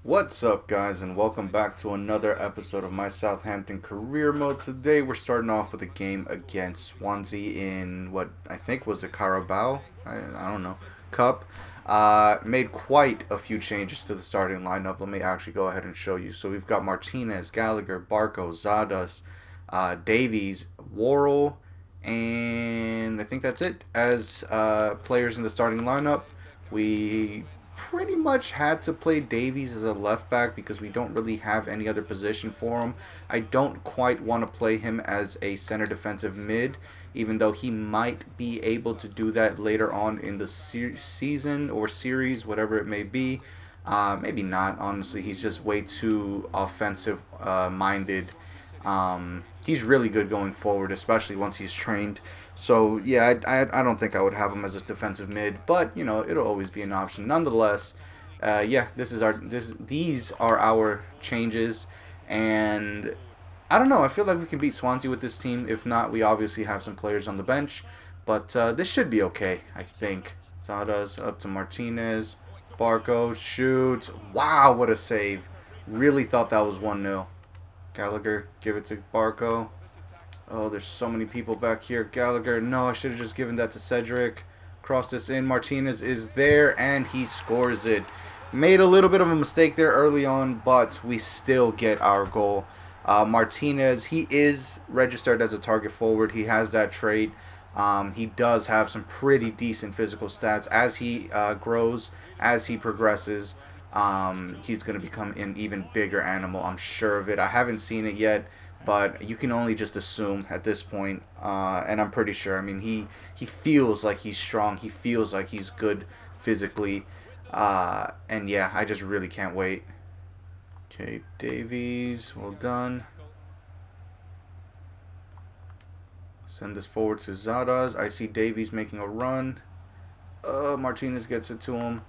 What's up, guys, and welcome back to another episode of my Southampton career mode. Today we're starting off with a game against Swansea in what I think was the Carabao, I don't know, Cup. Made quite a few changes to the starting lineup. Let me actually go ahead and show you. So we've got Martinez, Gallagher, Barco, Zadas, Davies, Worrell, and I think that's it as players in the starting lineup. We pretty much had to play Davies as a left back because we don't really have any other position for him. I don't quite want to play him as a center defensive mid, even though he might be able to do that later on in the season or series, whatever it may be. Maybe not, honestly. He's just way too offensive minded. He's really good going forward, especially once he's trained. So yeah, I don't think I would have him as a defensive mid, but you know it'll always be an option. Nonetheless, yeah, these are our changes, and I don't know. I feel like we can beat Swansea with this team. If not, we obviously have some players on the bench, but this should be okay. I think. Sadas up to Martinez, Barco shoots. Wow, what a save! Really thought that was 1-0. Gallagher, give it to Barco. Oh, there's so many people back here. Gallagher, no, I should have just given that to Cedric. Cross this in. Martinez is there, and he scores it. Made a little bit of a mistake there early on, but we still get our goal. Martinez, he is registered as a target forward. He has that trait. He does have some pretty decent physical stats. As he grows, as he progresses, he's going to become an even bigger animal. I'm sure of it. I haven't seen it yet, but you can only just assume at this point. And I'm pretty sure. I mean, he feels like he's strong. He feels like he's good physically. And yeah, I just really can't wait. Okay, Davies, well done. Send this forward to Zadas. I see Davies making a run. Martinez gets it to him.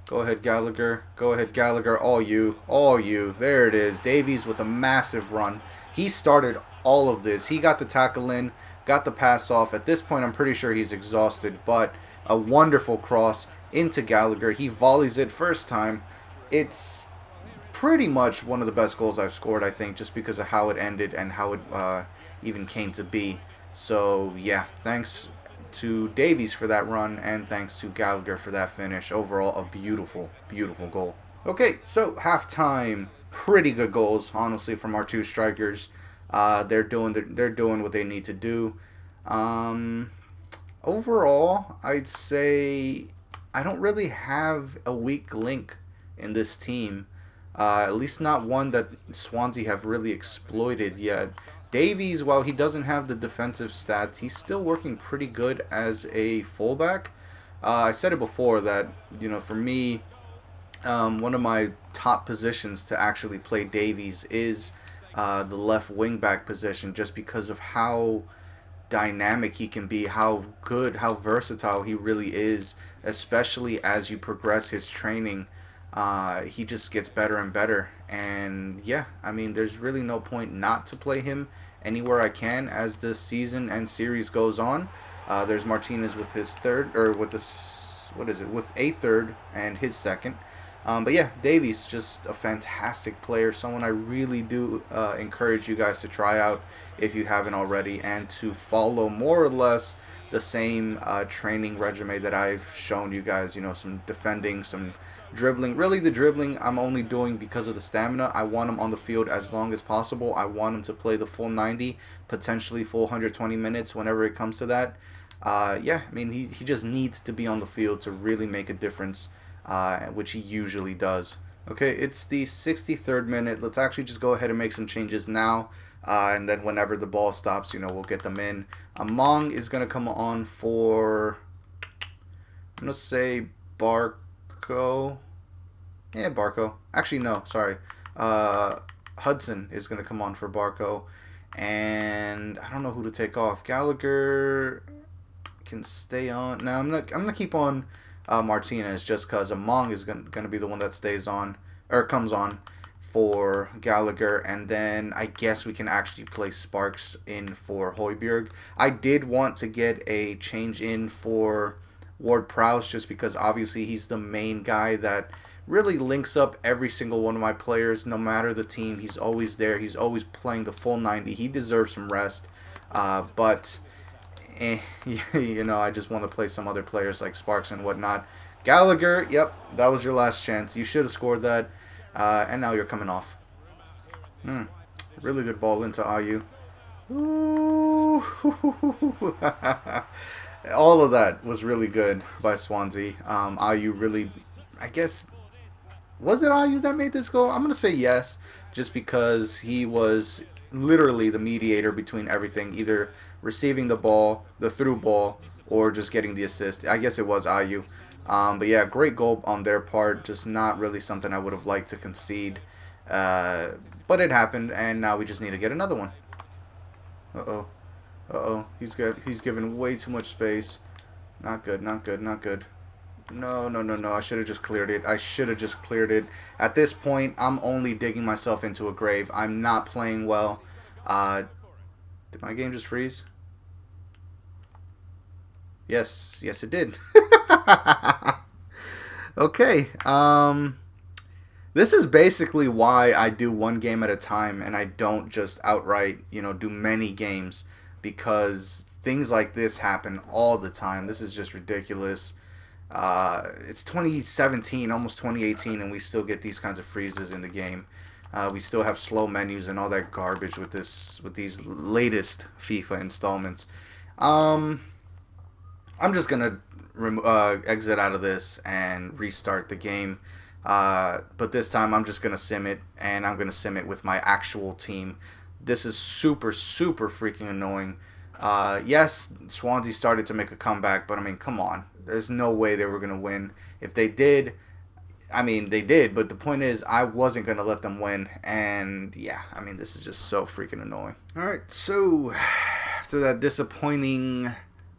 Go ahead, Gallagher. Go ahead, Gallagher. All you. All you. There it is. Davies with a massive run. He started all of this. He got the tackle in, got the pass off. At this point, I'm pretty sure he's exhausted, but a wonderful cross into Gallagher. He volleys it first time. It's pretty much one of the best goals I've scored, I think, just because of how it ended and how it even came to be. So, yeah, thanks to Davies for that run, and thanks to Gallagher for that finish. Overall, a beautiful, beautiful goal. Okay, so halftime, pretty good goals, honestly, from our two strikers. They're doing what they need to do. Overall, I'd say I don't really have a weak link in this team. At least not one that Swansea have really exploited yet. Davies, while he doesn't have the defensive stats, he's still working pretty good as a fullback. I said it before that, you know, for me, one of my top positions to actually play Davies is the left wing back position, just because of how dynamic he can be, how good, how versatile he really is, especially as you progress his training. He just gets better and better. And yeah, I mean, there's really no point not to play him anywhere I can as the season and series goes on. There's Martinez with his third, or with this, what is it, with a third and his second. But yeah, Davies, just a fantastic player, someone I really do encourage you guys to try out if you haven't already, and to follow more or less the same training regimen that I've shown you guys. You know, some defending, some dribbling. Really, the dribbling I'm only doing because of the stamina. I want him on the field as long as possible. I want him to play the full 90, potentially full 120 minutes whenever it comes to that. Yeah, I mean, he just needs to be on the field to really make a difference, which he usually does. Okay, it's the 63rd minute. Let's actually just go ahead and make some changes now. And then whenever the ball stops, you know, we'll get them in. Among is going to come on for, I'm going to say Barco. Yeah, Barco. Actually, no, sorry. Hudson is going to come on for Barco. And I don't know who to take off. Gallagher can stay on. No, I'm gonna keep on Martinez, just because Among is gonna be the one that stays on, or comes on for Gallagher, and then I guess we can actually play Sparks in for Højbjerg. I did want to get a change in for Ward Prowse, just because obviously he's the main guy that really links up every single one of my players, no matter the team. He's always there. He's always playing the full 90. He deserves some rest. But you know, I just want to play some other players like Sparks and whatnot. Gallagher, yep, that was your last chance. You should have scored that, and now you're coming off. Really good ball into Ayu. Ooh. All of that was really good by Swansea. Ayu really, I guess, was it Ayu that made this goal? I'm going to say yes, just because he was literally the mediator between everything, either receiving the ball, the through ball, or just getting the assist. I guess it was Ayu. But yeah, great goal on their part, just not really something I would have liked to concede. But it happened, and now we just need to get another one. Uh-oh. Uh-oh. He's given way too much space. Not good, not good, not good. No, no, no, no. I should have just cleared it. I should have just cleared it. At this point, I'm only digging myself into a grave. I'm not playing well. Did my game just freeze? Yes. Yes, it did. Okay. This is basically why I do one game at a time and I don't just outright, you know, do many games, because things like this happen all the time. This is just ridiculous. It's 2017, almost 2018, and we still get these kinds of freezes in the game. We still have slow menus and all that garbage with these latest FIFA installments. I'm just gonna exit out of this and restart the game. But this time I'm just going to sim it, and I'm going to sim it with my actual team. This is super, super freaking annoying. Yes, Swansea started to make a comeback, but I mean, come on. There's no way they were going to win. If they did, I mean, they did, but the point is I wasn't going to let them win, and yeah, I mean, this is just so freaking annoying. Alright, so after that disappointing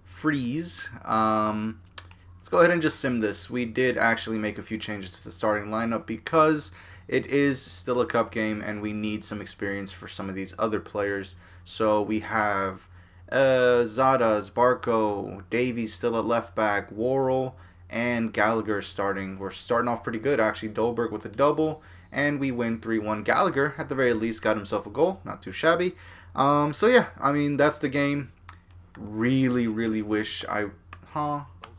freeze, let's go ahead and just sim this. We did actually make a few changes to the starting lineup because it is still a cup game and we need some experience for some of these other players. So we have Zadas, Barco, Davies still at left back, Worrell, and Gallagher starting. We're starting off pretty good actually. Dolberg with a double, and we win 3-1. Gallagher at the very least got himself a goal, not too shabby. So yeah, I mean, that's the game. Really, really wish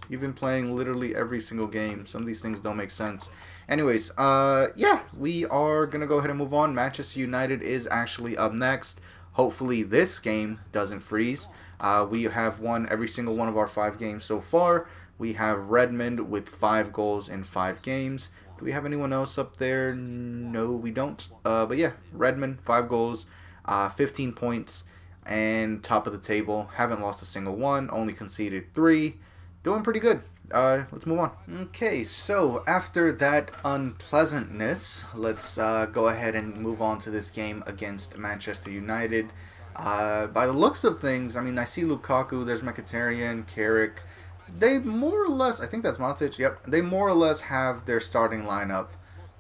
You've been playing literally every single game. Some of these things don't make sense. Anyways, yeah, we are going to go ahead and move on. Manchester United is actually up next. Hopefully this game doesn't freeze. We have won every single one of our 5 games so far. We have Redmond with 5 goals in 5 games. Do we have anyone else up there? No, we don't. But yeah, Redmond, 5 goals, 15 points, and top of the table. Haven't lost a single one, only conceded 3. Doing pretty good. Let's move on. Okay, so after that unpleasantness, let's go ahead and move on to this game against Manchester United. By the looks of things, I mean, I see Lukaku, there's Mkhitaryan, Carrick. They more or less, I think that's Matic, yep. They more or less have their starting lineup,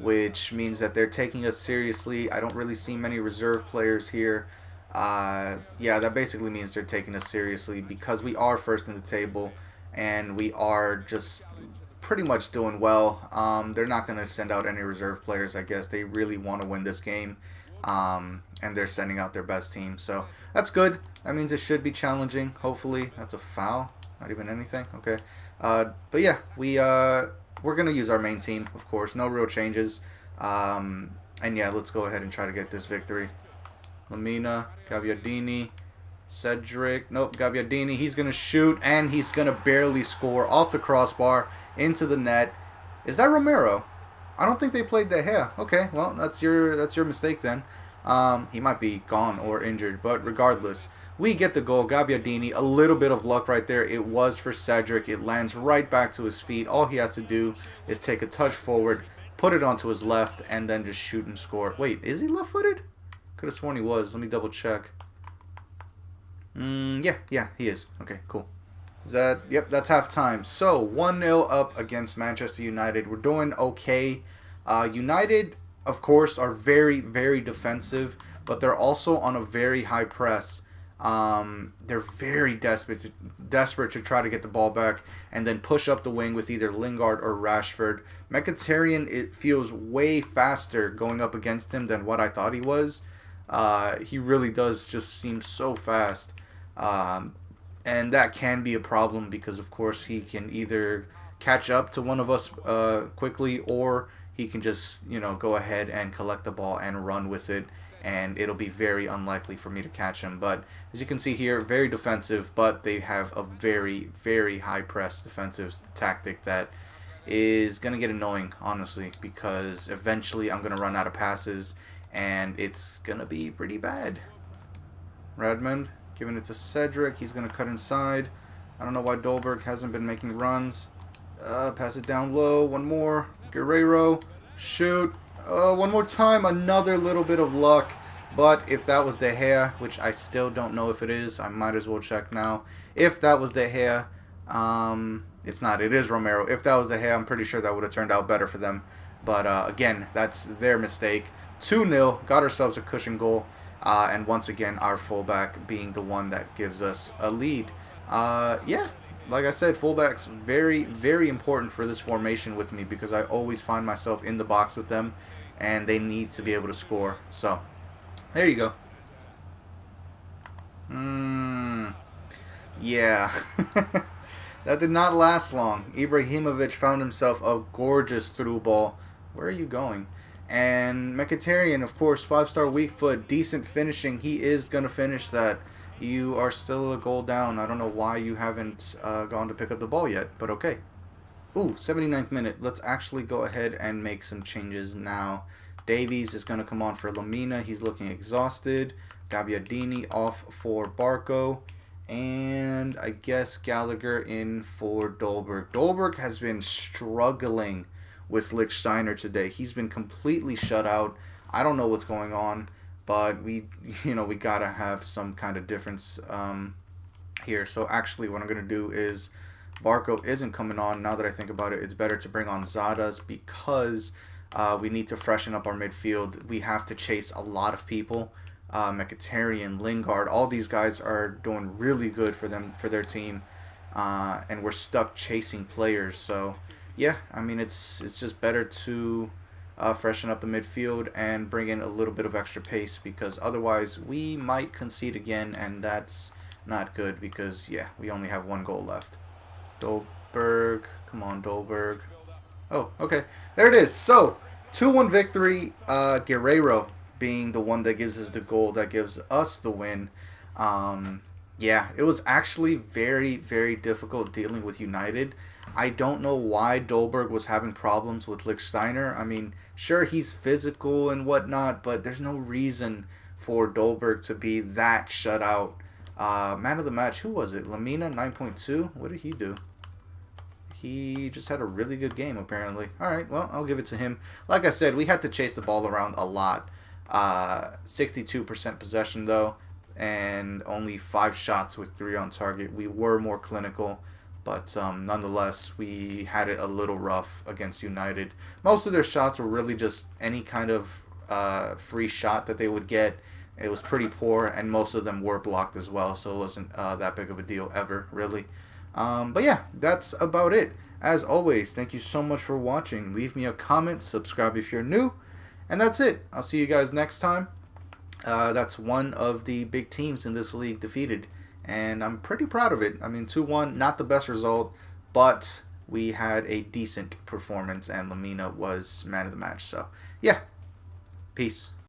which means that they're taking us seriously. I don't really see many reserve players here. Yeah, that basically means they're taking us seriously because we are first in the table. And we are just pretty much doing well. They're not going to send out any reserve players, I guess. They really want to win this game. And they're sending out their best team. So that's good. That means it should be challenging, hopefully. That's a foul. Not even anything. Okay. But yeah, we're going to use our main team, of course. No real changes. And yeah, let's go ahead and try to get this victory. Lamina, Gagliardini. Cedric, nope, Gagliardini, he's going to shoot, and he's going to barely score off the crossbar into the net. Is that Romero? I don't think they played De Gea. Okay, well, that's your mistake then. He might be gone or injured, but regardless, we get the goal. Gagliardini, a little bit of luck right there. It was for Cedric. It lands right back to his feet. All he has to do is take a touch forward, put it onto his left, and then just shoot and score. Wait, is he left-footed? Could have sworn he was. Let me double check. Yeah, he is. Okay, cool. Is that, yep, that's halftime. So, 1-0 up against Manchester United. We're doing okay. United, of course, are very, very defensive, but they're also on a very high press. They're very desperate to try to get the ball back and then push up the wing with either Lingard or Rashford. Mkhitaryan, it feels way faster going up against him than what I thought he was. He really does just seem so fast. And that can be a problem because, of course, he can either catch up to one of us quickly, or he can just, go ahead and collect the ball and run with it, and it'll be very unlikely for me to catch him. But as you can see here, very defensive, but they have a very, very high press defensive tactic that is going to get annoying, honestly, because eventually I'm going to run out of passes, and it's going to be pretty bad. Redmond giving it to Cedric. He's going to cut inside. I don't know why Dolberg hasn't been making runs. Pass it down low. One more. Guerrero. Shoot. One more time. Another little bit of luck. But if that was De Gea, which I still don't know if it is, I might as well check now. If that was De Gea, it's not. It is Romero. If that was De Gea, I'm pretty sure that would have turned out better for them. But again, that's their mistake. 2-0. Got ourselves a cushion goal. And once again, our fullback being the one that gives us a lead. Yeah, like I said, fullback's very, very important for this formation with me because I always find myself in the box with them, and they need to be able to score. So, there you go. Yeah. That did not last long. Ibrahimovic found himself a gorgeous through ball. Where are you going? And Mkhitaryan, of course, 5-star weak foot, decent finishing. He is going to finish that. You are still a goal down. I don't know why you haven't gone to pick up the ball yet, but okay. Ooh, 79th minute. Let's actually go ahead and make some changes now. Davies is going to come on for Lamina. He's looking exhausted. Gabbiadini off for Barco. And I guess Gallagher in for Dolberg. Dolberg has been struggling with Lichtsteiner today. He's been completely shut out. I don't know what's going on, but we gotta have some kind of difference here. So actually what I'm gonna do is, Barco isn't coming on. Now that I think about it, it's better to bring on Zadas because we need to freshen up our midfield. We have to chase a lot of people. Mkhitaryan, Lingard, all these guys are doing really good for their team, and we're stuck chasing players. So yeah, I mean, it's just better to freshen up the midfield and bring in a little bit of extra pace, because otherwise we might concede again, and that's not good because, yeah, we only have one goal left. Dolberg, come on, Dolberg. Oh, okay, there it is. So, 2-1 victory, Guerrero being the one that gives us the goal that gives us the win. Yeah, it was actually very, very difficult dealing with United. I don't know why Dolberg was having problems with Lichtsteiner. I mean, sure, he's physical and whatnot, but there's no reason for Dolberg to be that shut out. Man of the match, who was it? Lamina, 9.2? What did he do? He just had a really good game, apparently. Alright, well, I'll give it to him. Like I said, we had to chase the ball around a lot. 62% possession, though, and only 5 shots with 3 on target. We were more clinical, but nonetheless, we had it a little rough against United. Most of their shots were really just any kind of free shot that they would get. It was pretty poor, and most of them were blocked as well, so it wasn't that big of a deal ever, really. But yeah, that's about it. As always, thank you so much for watching. Leave me a comment, subscribe if you're new, and that's it. I'll see you guys next time. That's one of the big teams in this league defeated, and I'm pretty proud of it. I mean, 2-1, not the best result, but we had a decent performance, and Lamina was man of the match. So, yeah, peace.